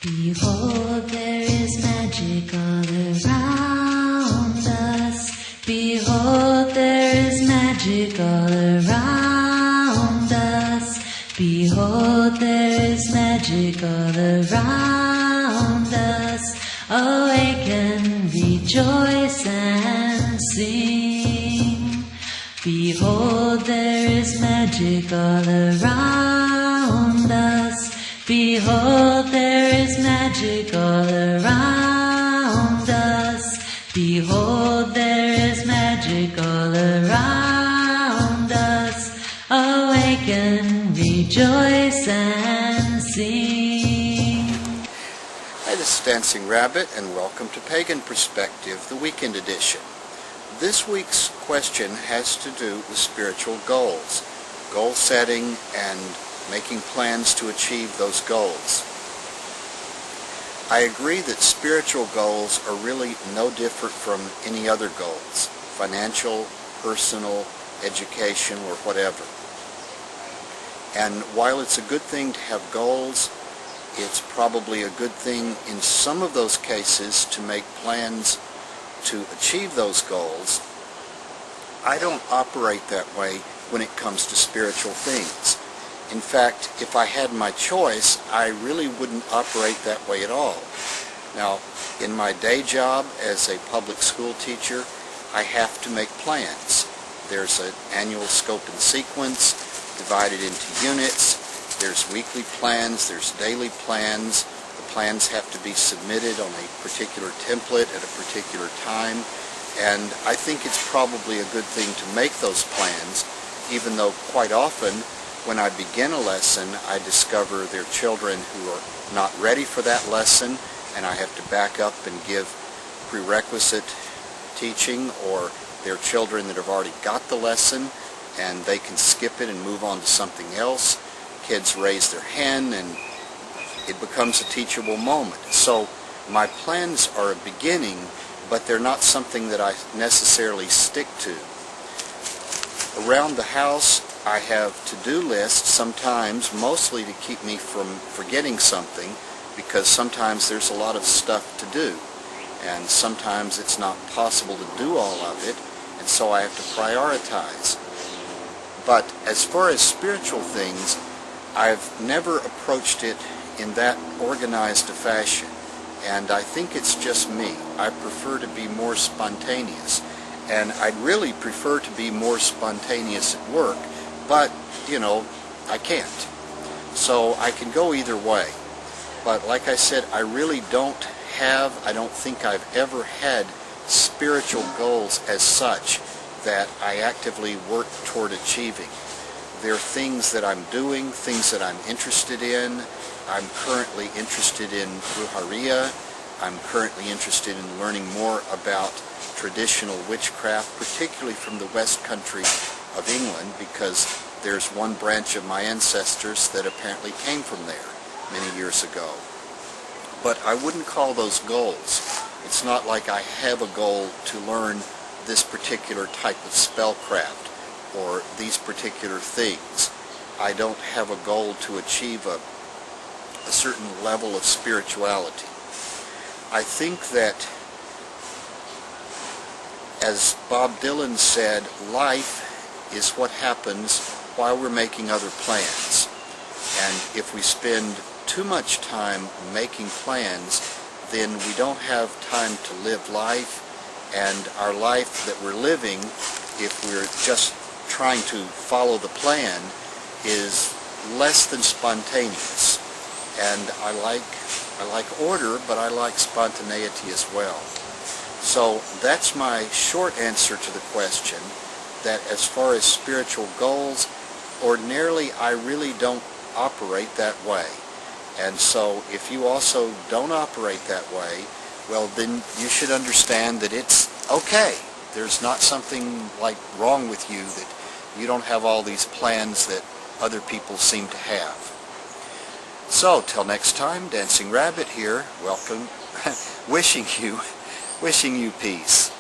Behold, there is magic all around us. Behold, there is magic all around us. Behold, there is magic all around us. Awaken, rejoice, and sing. Behold, there is magic all around us. Behold, there is magic all around us. Behold, there is magic all around us. Awaken, rejoice, and sing. Hi, this is Dancing Rabbit, and welcome to Pagan Perspective, the weekend edition. This week's question has to do with spiritual goals, goal setting, and making plans to achieve those goals. I agree that spiritual goals are really no different from any other goals, financial, personal, education, or whatever. And while it's a good thing to have goals, it's probably a good thing in some of those cases to make plans to achieve those goals. I don't operate that way when it comes to spiritual things. In fact, if I had my choice, I really wouldn't operate that way at all. Now, in my day job as a public school teacher, I have to make plans. There's an annual scope and sequence divided into units. There's weekly plans, there's daily plans. The plans have to be submitted on a particular template at a particular time. And I think it's probably a good thing to make those plans, even though quite often when I begin a lesson, I discover there are children who are not ready for that lesson, and I have to back up and give prerequisite teaching, or there are children that have already got the lesson and they can skip it and move on to something else. Kids raise their hand and it becomes a teachable moment. So my plans are a beginning, but they're not something that I necessarily stick to. Around the house, I have to-do lists sometimes, mostly to keep me from forgetting something, because sometimes there's a lot of stuff to do, and sometimes it's not possible to do all of it, and so I have to prioritize. But as far as spiritual things, I've never approached it in that organized a fashion, and I think it's just me. I prefer to be more spontaneous, and I'd really prefer to be more spontaneous at work, but, I can't. So I can go either way. But like I said, I really don't think I've ever had spiritual goals as such that I actively work toward achieving. They're things that I'm doing, things that I'm interested in. I'm currently interested in brujeria. I'm currently interested in learning more about traditional witchcraft, particularly from the West Country of England, because there's one branch of my ancestors that apparently came from there many years ago. But I wouldn't call those goals. It's not like I have a goal to learn this particular type of spellcraft or these particular things. I don't have a goal to achieve a certain level of spirituality. I think that, as Bob Dylan said, life is what happens while we're making other plans. And if we spend too much time making plans, then we don't have time to live life, and our life that we're living, if we're just trying to follow the plan, is less than spontaneous. And I like order, but I like spontaneity as well. So that's my short answer to the question, that as far as spiritual goals, ordinarily I really don't operate that way. And so if you also don't operate that way, well, then you should understand that it's okay. There's not something like wrong with you, that you don't have all these plans that other people seem to have. So, till next time, Dancing Rabbit here, welcome, wishing you peace.